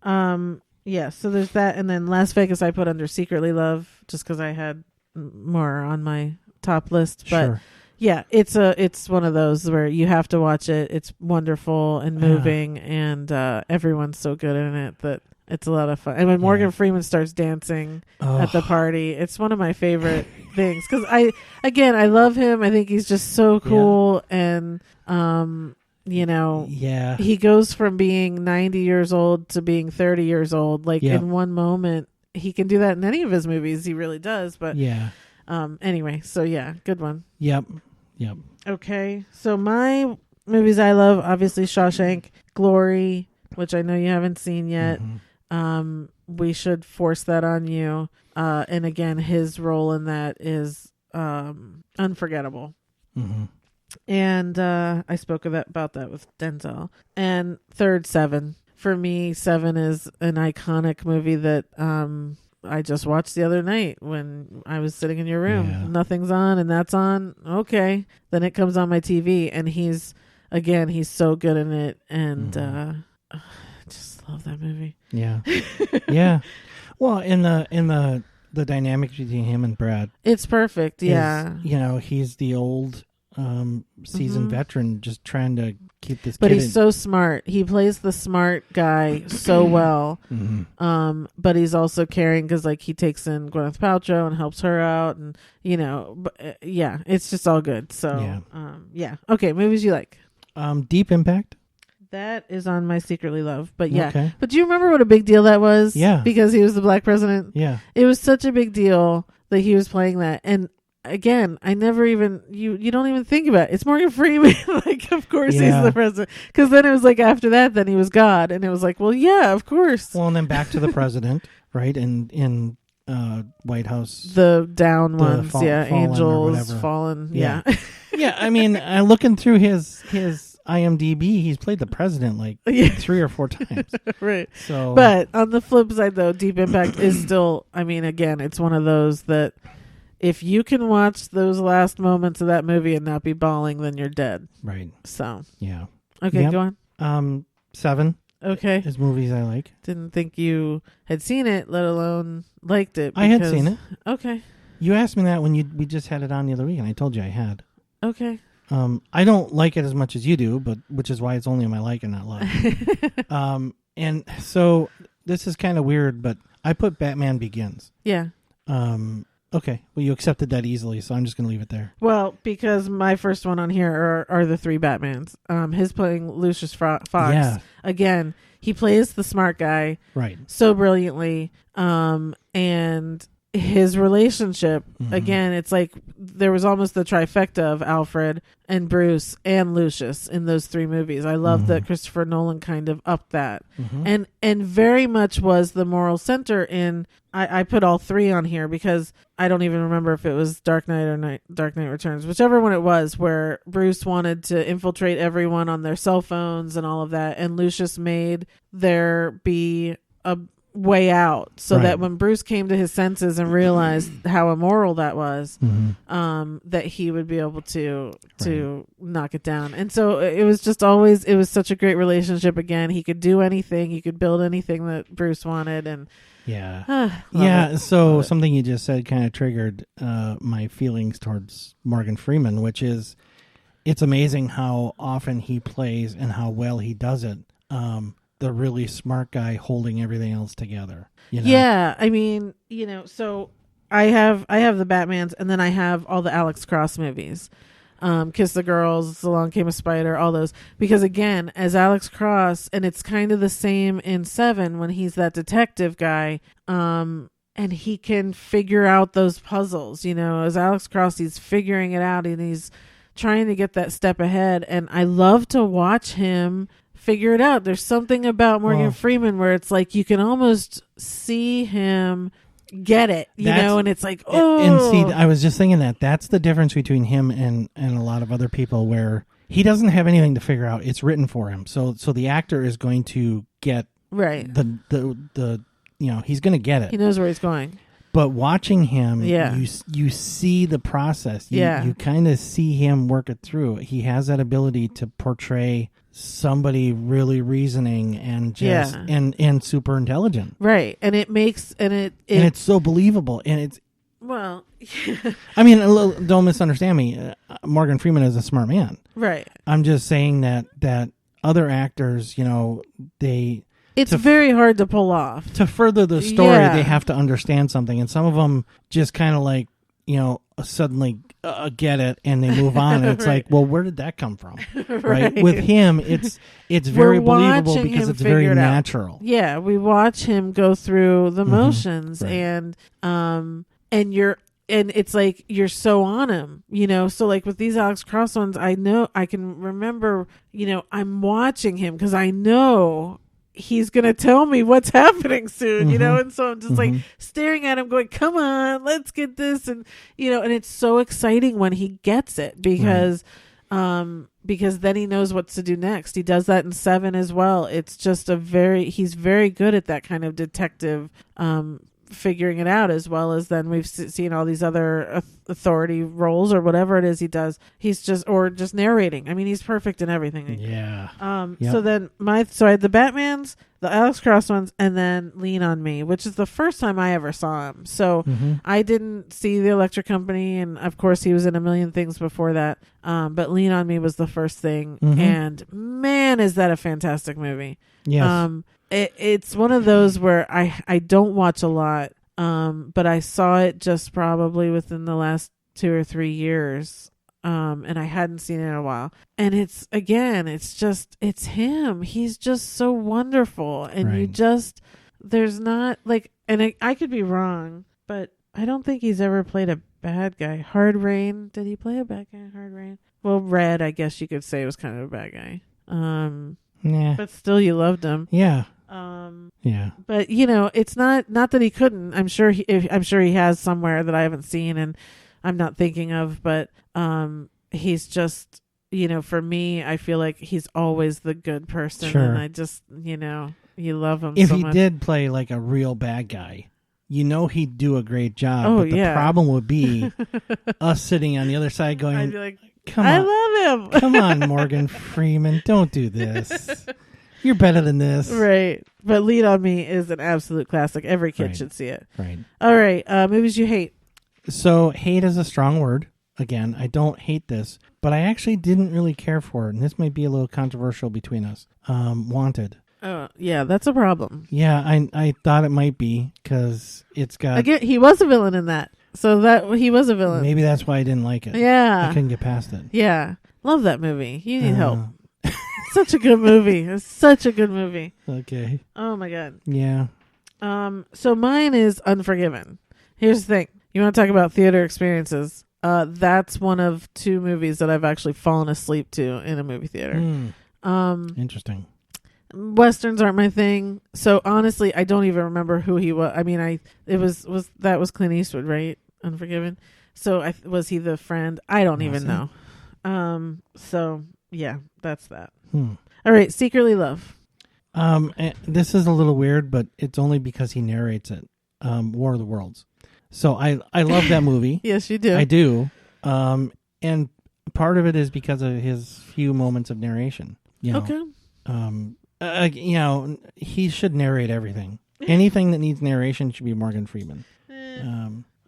Yeah. Yeah. So there's that, and then Las Vegas I put under Secretly Love just because I had more on my top list, but. Sure. Yeah, it's one of those where you have to watch it. It's wonderful and moving, and everyone's so good in it that it's a lot of fun. And when Morgan Freeman starts dancing at the party, it's one of my favorite things because I love him. I think he's just so cool, and he goes from being 90 years old to being 30 years old, like in one moment. He can do that in any of his movies. He really does. But anyway, so good one. Yep. Okay, so my movies I love, obviously Shawshank, Glory, which I know you haven't seen yet. Mm-hmm. We should force that on you. And again, his role in that is unforgettable. Mm-hmm. And I spoke about that with Denzel. And third, Seven. For me, Seven is an iconic movie that I just watched the other night when I was sitting in your room. Yeah. Nothing's on and that's on. Okay. Then it comes on my TV and he's so good in it. And I just love that movie. Yeah. Yeah. Well, in the dynamic between him and Brad. It's perfect. Yeah. He's the old seasoned veteran just trying to keep this but kid he's so smart. He plays the smart guy so well. Mm-hmm. But he's also caring because he takes in Gwyneth Paltrow and helps her out, and it's just all good. So okay, movies you like. Deep Impact. That is on my Secretly Love. But okay. But do you remember what a big deal that was? Yeah. Because he was the black president. Yeah. It was such a big deal that he was playing that. And again, I never even you don't even think about it. It's Morgan Freeman. Of course he's the president. Because then it was after that, then he was God, and it was well, yeah, of course. Well, and then back to the president, right? In White House, the down ones, angels, fallen, yeah. I mean, looking through his IMDb, he's played the president 3 or 4 times, right? So, but on the flip side, though, Deep Impact is still. I mean, again, it's one of those that. If you can watch those last moments of that movie and not be bawling, then you're dead. Right. So. Yeah. Okay, go on. 7. Okay. Is movies I like. Didn't think you had seen it, let alone liked it. I had seen it. Okay. You asked me that when we just had it on the other week, and I told you I had. Okay. I don't like it as much as you do, but which is why it's only my like and not love. And so this is kind of weird, but I put Batman Begins. Yeah. Okay. Well, you accepted that easily, so I'm just going to leave it there. Well, because my first one on here are the 3 Batmans. His playing Lucius Fox. Yeah. Again, he plays the smart guy. Right. So brilliantly. And his relationship, again, it's there was almost the trifecta of Alfred and Bruce and Lucius in those 3 movies. I love that Christopher Nolan kind of upped that. And very much was the moral center in I put all 3 on here because I don't even remember if it was Dark Knight or Dark Knight Returns, whichever one it was, where Bruce wanted to infiltrate everyone on their cell phones and all of that, and Lucius made there be way out, so that when Bruce came to his senses and realized how immoral that was, that he would be able to knock it down. And so it was just always, it was such a great relationship. Again, he could do anything, he could build anything that Bruce wanted, and so something you just said kind of triggered my feelings towards Morgan Freeman, which is, it's amazing how often he plays and how well he does it. The really smart guy holding everything else together. You know? Yeah, I mean, so I have the Batmans, and then I have all the Alex Cross movies. Kiss the Girls, Along Came a Spider, all those. Because again, as Alex Cross, and it's kind of the same in Seven when he's that detective guy, and he can figure out those puzzles. As Alex Cross, he's figuring it out, and he's trying to get that step ahead. And I love to watch him figure it out. There's something about Morgan Freeman where it's like you can almost see him get it, and it's like, and see, I was just thinking that's the difference between him and a lot of other people, where he doesn't have anything to figure out. It's written for him. So the actor is going to get the he's going to get it. He knows where he's going. But watching him, you see the process. You kind of see him work it through. He has that ability to portray somebody really reasoning and just and super intelligent, right? And it makes and it's so believable, and it's I mean, don't misunderstand me. Morgan Freeman is a smart man, right? I'm just saying that other actors, it's very hard to pull off. To further the story, they have to understand something, and some of them just kind of like suddenly get it and they move on. And it's like, well, where did that come from? Right? With him, it's very believable because it's very natural. Yeah, we watch him go through the motions, and it's like you're so on him, So like with these Alex Cross ones, I know I can remember, I'm watching him because I know he's gonna tell me what's happening soon, and so I'm just like staring at him going, come on, let's get this. And and it's so exciting when he gets it, because then he knows what to do next. He does that in Seven as well. It's just he's very good at that kind of detective figuring it out, as well as then we've seen all these other authority roles or whatever it is he does. He's just narrating. I mean, he's perfect in everything. Yeah. So then I had the Batmans, the Alex Cross ones, and then Lean on Me, which is the first time I ever saw him. So I didn't see The Electric Company, and of course he was in a million things before that. But Lean on Me was the first thing, and man, is that a fantastic movie. Yes. It's one of those where I don't watch a lot, but I saw it just probably within the last 2 or 3 years, and I hadn't seen it in a while. And it's him. He's just so wonderful, and there's not like, and I could be wrong, but I don't think he's ever played a bad guy. Hard Rain, did he play a bad guy in Hard Rain? Well, Red, I guess you could say, was kind of a bad guy. But still, you loved him. Yeah. But it's not that he couldn't. I'm sure he has somewhere that I haven't seen and I'm not thinking of. But he's just, for me, I feel like he's always the good person, and I just, you love him. If so he much. did play like a real bad guy, he'd do a great job. But the problem would be us sitting on the other side going, I'd be like, come on, I love him. Come on, Morgan Freeman, don't do this. You're better than this. Right. But Lean on Me is an absolute classic. Every kid should see it. Right. All right. Movies you hate. So hate is a strong word. Again, I don't hate this, but I actually didn't really care for it. And this might be a little controversial between us. Wanted. Oh, yeah, that's a problem. Yeah, I thought it might be because it's got... Again, he was a villain in that. So that he was a villain. Maybe that's why I didn't like it. Yeah. I couldn't get past it. Yeah. Love that movie. You need help. Such a good movie. It's such a good movie. Okay. Oh my God. Yeah. So mine is Unforgiven. Here's the thing. You want to talk about theater experiences? That's one of 2 movies that I've actually fallen asleep to in a movie theater. Interesting. Westerns aren't my thing. So honestly, I don't even remember who he was. I mean, that was Clint Eastwood, right? Unforgiven. So was he the friend? I don't even know. So yeah, that's that. All right. Secretly Love. This is a little weird, but it's only because he narrates it. War of the Worlds. So I love that movie. Yes, you do. I do. And part of it is because of his few moments of narration. You know? Okay. You know, he should narrate everything. Anything that needs narration should be Morgan Freeman.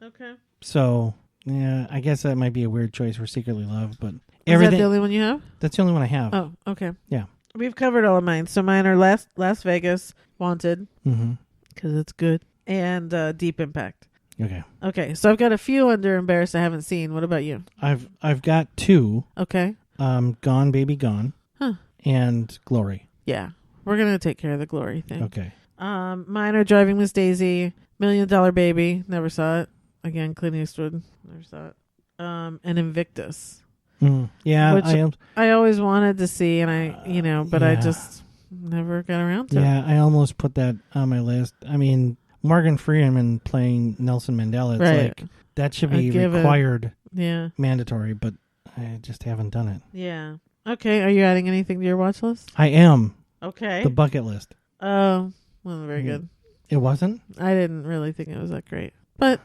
Okay. So, yeah, I guess that might be a weird choice for Secretly Loved, but Is that the only one you have? That's the only one I have. Oh, okay. Yeah. We've covered all of mine. So mine are Las Vegas, Wanted, because it's good, and Deep Impact. Okay. Okay, so I've got a few under Embarrassed I haven't seen. What about you? I've got 2. Okay. Gone Baby Gone. Huh. And Glory. Yeah. We're going to take care of the Glory thing. Okay. Mine are Driving Miss Daisy, $1 Million Baby, never saw it. Again, Clint Eastwood, never saw it. And Invictus. Yeah, which I always wanted to see, and I just never got around to it. Yeah, I almost put that on my list. I mean, Morgan Freeman playing Nelson Mandela, it's like that should be required, mandatory, but I just haven't done it. Yeah. Okay, are you adding anything to your watch list? I am. Okay. The bucket list. Oh, well, very good. It wasn't? I didn't really think it was that great. But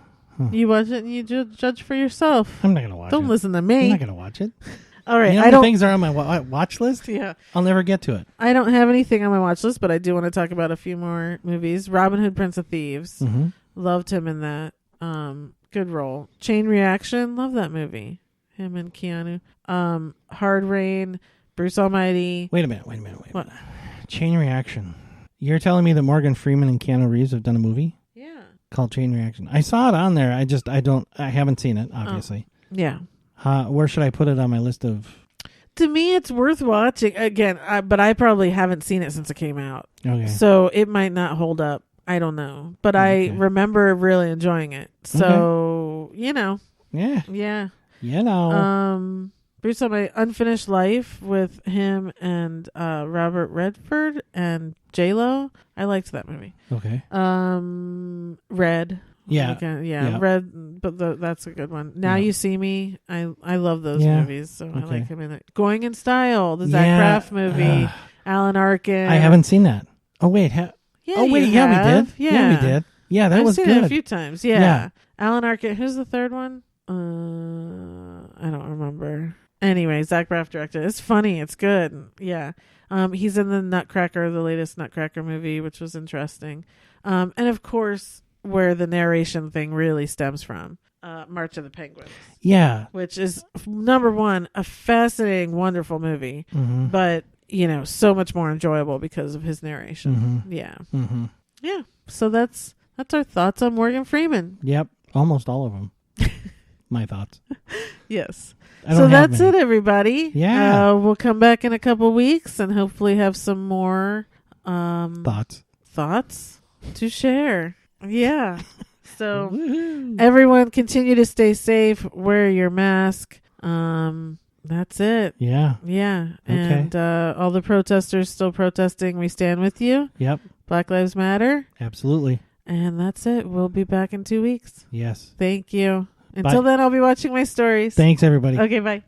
you watch it and you judge for yourself. I'm not going to watch it. Don't listen to me. I'm not going to watch it. All right. You know how many things are on my watch list? Yeah. I'll never get to it. I don't have anything on my watch list, but I do want to talk about a few more movies. Robin Hood, Prince of Thieves. Loved him in that. Good role. Chain Reaction. Love that movie. Him and Keanu. Hard Rain. Bruce Almighty. Wait a minute. What? Chain Reaction. You're telling me that Morgan Freeman and Keanu Reeves have done a movie? Yeah. Called Chain Reaction. I saw it on there. I haven't seen it, obviously. Yeah. Where should I put it on my list of? To me, it's worth watching again, but I probably haven't seen it since it came out. Okay. So it might not hold up. I don't know, but I remember really enjoying it. So Yeah. Bruce Almighty, Unfinished Life with him and Robert Redford and J-Lo. I liked that movie. Okay. Red. Yeah. Red, but that's a good one. Now You See Me. I love those movies, so I like him in it. Going in Style, the Zach Braff movie. Alan Arkin. I haven't seen that. Oh wait, we did. Yeah, we did. Yeah, that was good. I've seen it a few times. Yeah. Alan Arkin. Who's the third one? I don't remember. Anyway, Zach Braff directed. It's funny. It's good. Yeah. He's in the Nutcracker, the latest Nutcracker movie, which was interesting. And of course, where the narration thing really stems from, March of the Penguins. Yeah. Which is, number one, a fascinating, wonderful movie, but, so much more enjoyable because of his narration. Yeah. Yeah. So that's our thoughts on Morgan Freeman. Yep. Almost all of them. My thoughts. Yes. So that's it, everybody. Yeah. We'll come back in a couple weeks and hopefully have some more thoughts to share. Yeah. So everyone continue to stay safe, wear your mask. That's it. Yeah. Yeah. And all the protesters still protesting, we stand with you. Yep. Black Lives Matter. Absolutely. And that's it. We'll be back in 2 weeks. Yes. Thank you. Until then, I'll be watching my stories. Thanks, everybody. Okay, bye.